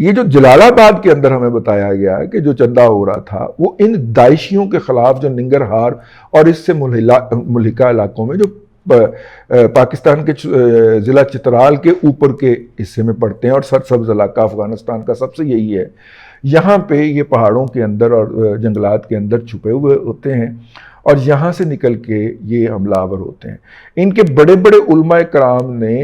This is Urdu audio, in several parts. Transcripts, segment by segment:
یہ جو جلال آباد کے اندر ہمیں بتایا گیا کہ جو چندہ ہو رہا تھا وہ ان داعشیوں کے خلاف جو ننگرہار اور اس سے ملحقہ علاقوں میں جو پاکستان کے ضلع چترال کے اوپر کے حصے میں پڑتے ہیں اور سرسبز علاقہ افغانستان کا سب سے یہی ہے، یہاں پہ یہ پہاڑوں کے اندر اور جنگلات کے اندر چھپے ہوئے ہوتے ہیں اور یہاں سے نکل کے یہ حملہ آور ہوتے ہیں۔ ان کے بڑے بڑے علماء کرام نے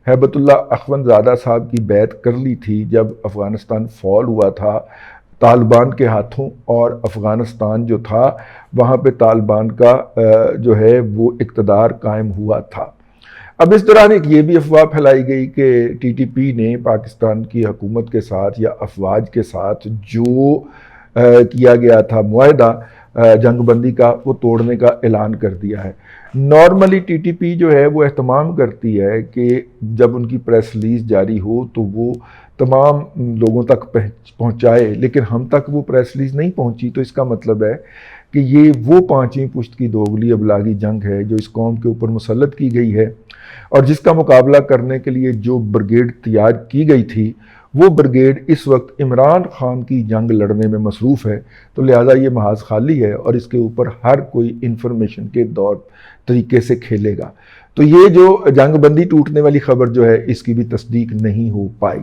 ہیبت اللہ اخوند زادہ صاحب کی بیعت کر لی تھی جب افغانستان فال ہوا تھا طالبان کے ہاتھوں، اور افغانستان جو تھا وہاں پہ طالبان کا جو ہے وہ اقتدار قائم ہوا تھا۔ اب اس دوران ایک یہ بھی افواہ پھیلائی گئی کہ ٹی ٹی پی نے پاکستان کی حکومت کے ساتھ یا افواج کے ساتھ جو کیا گیا تھا معاہدہ جنگ بندی کا وہ توڑنے کا اعلان کر دیا ہے۔ نارملی ٹی ٹی پی جو ہے وہ اہتمام کرتی ہے کہ جب ان کی پریس ریلیز جاری ہو تو وہ تمام لوگوں تک پہنچائے، لیکن ہم تک وہ پریس ریلیز نہیں پہنچی، تو اس کا مطلب ہے کہ یہ وہ پانچویں پشت کی دوغلی ابلاغی جنگ ہے جو اس قوم کے اوپر مسلط کی گئی ہے، اور جس کا مقابلہ کرنے کے لیے جو بریگیڈ تیار کی گئی تھی وہ بریگیڈ اس وقت عمران خان کی جنگ لڑنے میں مصروف ہے، تو لہٰذا یہ محاذ خالی ہے اور اس کے اوپر ہر کوئی انفارمیشن کے دور طریقے سے کھیلے گا۔ تو یہ جو جنگ بندی ٹوٹنے والی خبر جو ہے اس کی بھی تصدیق نہیں ہو پائی۔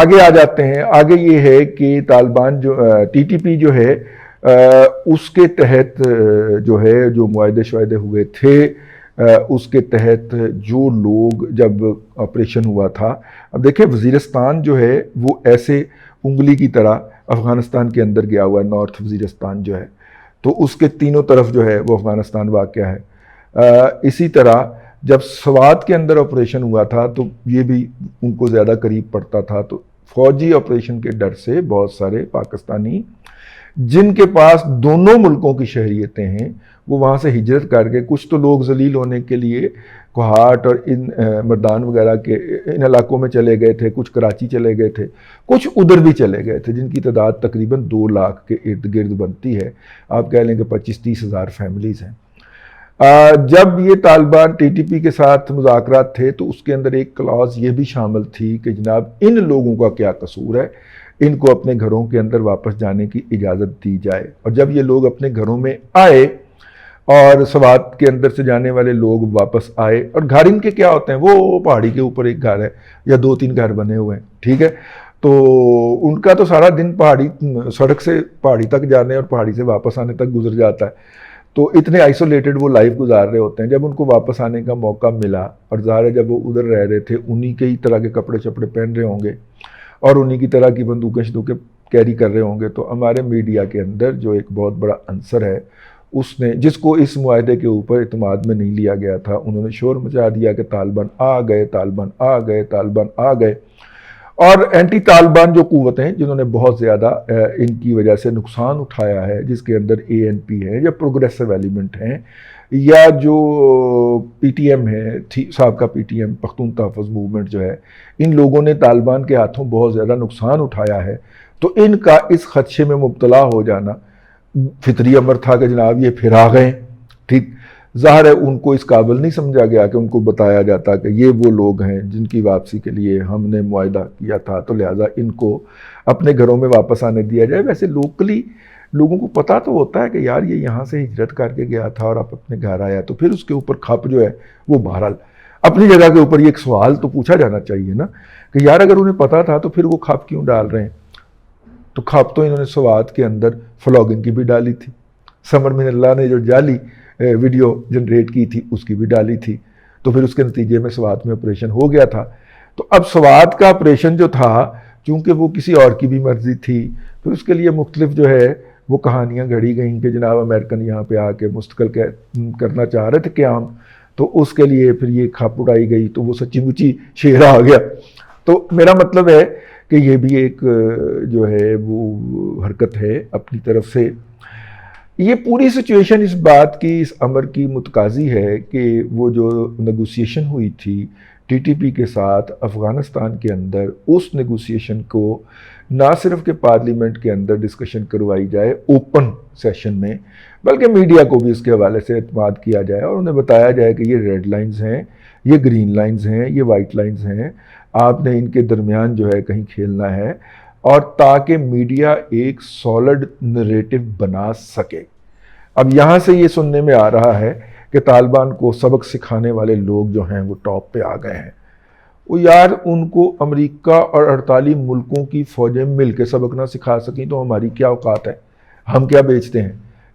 آگے آ جاتے ہیں، آگے یہ ہے کہ طالبان جو ٹی ٹی پی جو ہے اس کے تحت جو ہے جو معاہدے شعاہدے ہوئے تھے اس کے تحت جو لوگ جب آپریشن ہوا تھا، اب دیکھیں وزیرستان جو ہے وہ ایسے انگلی کی طرح افغانستان کے اندر گیا ہوا ہے، نارتھ وزیرستان جو ہے تو اس کے تینوں طرف جو ہے وہ افغانستان واقع ہے۔ اسی طرح جب سوات کے اندر آپریشن ہوا تھا تو یہ بھی ان کو زیادہ قریب پڑتا تھا، تو فوجی آپریشن کے ڈر سے بہت سارے پاکستانی جن کے پاس دونوں ملکوں کی شہریتیں ہیں وہ وہاں سے ہجرت کر کے، کچھ تو لوگ ذلیل ہونے کے لیے کوہاٹ اور ان مردان وغیرہ کے ان علاقوں میں چلے گئے تھے، کچھ کراچی چلے گئے تھے، کچھ ادھر بھی چلے گئے تھے، جن کی تعداد تقریباً 2 لاکھ کے ارد گرد بنتی ہے، آپ کہہ لیں کہ 25-30 ہزار فیملیز ہیں۔ جب یہ طالبان ٹی ٹی پی کے ساتھ مذاکرات تھے تو اس کے اندر ایک کلاز یہ بھی شامل تھی کہ جناب ان لوگوں کا کیا قصور ہے، ان کو اپنے گھروں کے اندر واپس جانے کی اجازت دی جائے۔ اور جب یہ لوگ اپنے گھروں میں آئے اور سوات کے اندر سے جانے والے لوگ واپس آئے، اور گھر ان کے کیا ہوتے ہیں، وہ پہاڑی کے اوپر ایک گھر ہے یا 2-3 گھر بنے ہوئے ہیں، ٹھیک ہے، تو ان کا تو سارا دن پہاڑی سڑک سے پہاڑی تک جانے اور پہاڑی سے واپس آنے تک گزر جاتا ہے، تو اتنے آئسولیٹڈ وہ لائف گزار رہے ہوتے ہیں۔ جب ان کو واپس آنے کا موقع ملا، اور ظاہر ہے جب وہ ادھر رہ رہے تھے انہی کے ہی طرح کے کپڑے شپڑے پہن رہے ہوں گے اور انہی کی طرح کی بندوقیں شندوقیں کیری کر رہے ہوں گے، تو ہمارے میڈیا کے اندر جو ایک بہت بڑا عنصر ہے اس نے، جس کو اس معاہدے کے اوپر اعتماد میں نہیں لیا گیا تھا، انہوں نے شور مچا دیا کہ طالبان آ گئے، طالبان آ گئے، طالبان آ گئے، اور اینٹی طالبان جو قوتیں جنہوں نے بہت زیادہ ان کی وجہ سے نقصان اٹھایا ہے، جس کے اندر اے این پی ہیں یا پروگریسو ایلیمنٹ ہیں یا جو پی ٹی ایم ہے، سابقہ پی ٹی ایم پختون تحفظ موومنٹ جو ہے، ان لوگوں نے طالبان کے ہاتھوں بہت زیادہ نقصان اٹھایا ہے، تو ان کا اس خدشے میں مبتلا ہو جانا فطری امر تھا کہ جناب یہ پھر آ گئے، ٹھیک۔ ظاہر ہے ان کو اس قابل نہیں سمجھا گیا کہ ان کو بتایا جاتا کہ یہ وہ لوگ ہیں جن کی واپسی کے لیے ہم نے معاہدہ کیا تھا، تو لہٰذا ان کو اپنے گھروں میں واپس آنے دیا جائے۔ ویسے لوکلی لوگوں کو پتہ تو ہوتا ہے کہ یار یہ یہاں سے ہجرت کر کے گیا تھا اور اب اپنے گھر آیا، تو پھر اس کے اوپر کھپ جو ہے وہ بہرحال اپنی جگہ کے اوپر یہ ایک سوال تو پوچھا جانا چاہیے نا کہ یار اگر انہیں پتہ تھا تو پھر وہ کھپ کیوں ڈال رہے ہیں؟ تو کھپ تو انہوں نے سوات کے اندر فلاگنگ کی بھی ڈالی تھی، سمر من اللہ نے جو جعلی ویڈیو جنریٹ کی تھی اس کی بھی ڈالی تھی، تو پھر اس کے نتیجے میں سوات میں آپریشن ہو گیا تھا۔ تو اب سوات کا آپریشن جو تھا چونکہ وہ کسی اور کی بھی مرضی تھی، پھر اس کے لیے مختلف جو ہے وہ کہانیاں گھڑی گئیں کہ جناب امریکن یہاں پہ آ کے مستقل کرنا چاہ رہے تھے قیام، تو اس کے لیے پھر یہ کھپ اڑائی گئی، تو وہ سچی مچی شیر آ گیا۔ تو میرا مطلب ہے کہ یہ بھی ایک جو ہے وہ حرکت ہے اپنی طرف سے۔ یہ پوری سچویشن اس بات کی، اس امر کی متقاضی ہے کہ وہ جو نیگوسیشن ہوئی تھی ٹی ٹی پی کے ساتھ افغانستان کے اندر، اس نیگوسیشن کو نہ صرف کہ پارلیمنٹ کے اندر ڈسکشن کروائی جائے اوپن سیشن میں، بلکہ میڈیا کو بھی اس کے حوالے سے اعتماد کیا جائے اور انہیں بتایا جائے کہ یہ ریڈ لائنز ہیں، یہ گرین لائنز ہیں، یہ وائٹ لائنز ہیں، آپ نے ان کے درمیان جو ہے کہیں کھیلنا ہے، اور تاکہ میڈیا ایک سالڈ نریٹو بنا سکے۔ اب یہاں سے یہ سننے میں آ رہا ہے کہ طالبان کو سبق سکھانے والے لوگ جو ہیں وہ ٹاپ پہ آ گئے ہیں۔ وہ یار ان کو امریکہ اور 48 ملکوں کی فوجیں مل کے سبق نہ سکھا سکیں تو ہماری کیا اوقات ہے؟ ہم کیا بیچتے ہیں؟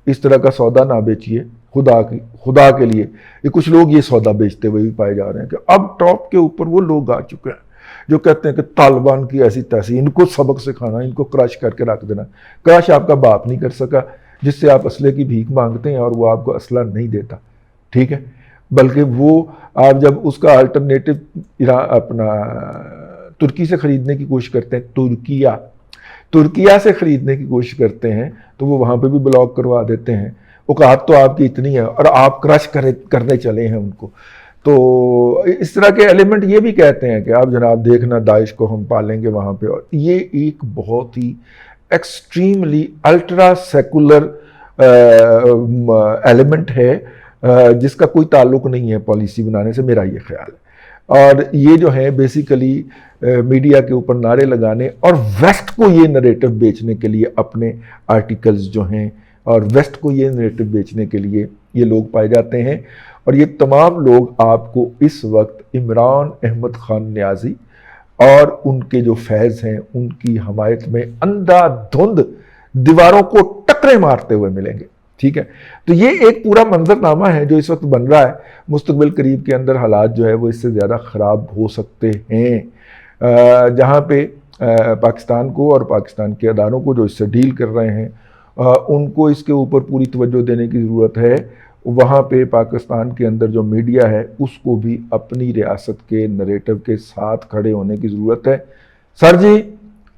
اس طرح کا سودا نہ بیچیے خدا کے لیے۔ یہ کچھ لوگ یہ سودا بیچتے ہوئے بھی پائے جا رہے ہیں کہ اب ٹاپ کے اوپر وہ لوگ آ چکے ہیں جو کہتے ہیں کہ طالبان کی ایسی تیسی، ان کو سبق سکھانا، ان کو کرش کر کے رکھ دینا۔ کرش آپ کا باپ نہیں کر سکا جس سے آپ اسلحے کی بھیک مانگتے ہیں اور وہ آپ کو اسلحہ نہیں دیتا، ٹھیک ہے؟ بلکہ وہ آپ جب اس کا الٹرنیٹو اپنا ترکی سے خریدنے کی کوشش کرتے ہیں، ترکیہ سے خریدنے کی کوشش کرتے ہیں تو وہ وہاں پہ بھی بلاک کروا دیتے ہیں۔ اوقات تو آپ کی اتنی ہے اور آپ کرش کرنے چلے ہیں ان کو۔ تو اس طرح کے ایلیمنٹ یہ بھی کہتے ہیں کہ آپ جناب دیکھنا داعش کو ہم پالیں گے وہاں پہ، اور یہ ایک بہت ہی ایکسٹریملی الٹرا سیکولر ایلیمنٹ ہے جس کا کوئی تعلق نہیں ہے پالیسی بنانے سے، میرا یہ خیال ہے۔ اور یہ جو ہے بیسیکلی میڈیا کے اوپر نعرے لگانے اور ویسٹ کو یہ نریٹو بیچنے کے لیے اپنے آرٹیکلز جو ہیں، اور ویسٹ کو یہ نریٹو بیچنے کے لیے یہ لوگ پائے جاتے ہیں۔ اور یہ تمام لوگ آپ کو اس وقت عمران احمد خان نیازی اور ان کے جو فیض ہیں ان کی حمایت میں اندھا دھند دیواروں کو ٹکرے مارتے ہوئے ملیں گے، ٹھیک ہے؟ تو یہ ایک پورا منظرنامہ ہے جو اس وقت بن رہا ہے۔ مستقبل قریب کے اندر حالات جو ہے وہ اس سے زیادہ خراب ہو سکتے ہیں، جہاں پہ پاکستان کو اور پاکستان کے اداروں کو جو اس سے ڈیل کر رہے ہیں ان کو اس کے اوپر پوری توجہ دینے کی ضرورت ہے۔ وہاں پہ پاکستان کے اندر جو میڈیا ہے اس کو بھی اپنی ریاست کے نریٹو کے ساتھ کھڑے ہونے کی ضرورت ہے۔ سر جی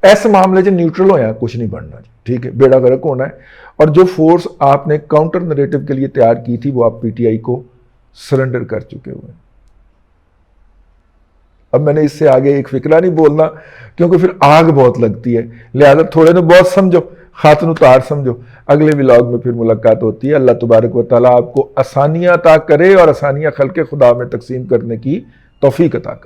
ایسے معاملے سے نیوٹرل ہو، یہاں کچھ نہیں بڑھنا جی، ٹھیک ہے؟ بیڑا غرق ہونا ہے۔ اور جو فورس آپ نے کاؤنٹر نریٹو کے لیے تیار کی تھی وہ آپ پی ٹی آئی کو سرنڈر کر چکے ہوئے ہیں۔ اب میں نے اس سے آگے ایک فکرہ نہیں بولنا کیونکہ پھر آگ بہت لگتی ہے، لہذا تھوڑے نے بہت سمجھو، خاتون اتار سمجھو۔ اگلے ولاگ میں پھر ملاقات ہوتی ہے۔ اللہ تبارک و تعالیٰ آپ کو آسانیاں عطا کرے اور آسانیاں خلق خدا میں تقسیم کرنے کی توفیق عطا کرے۔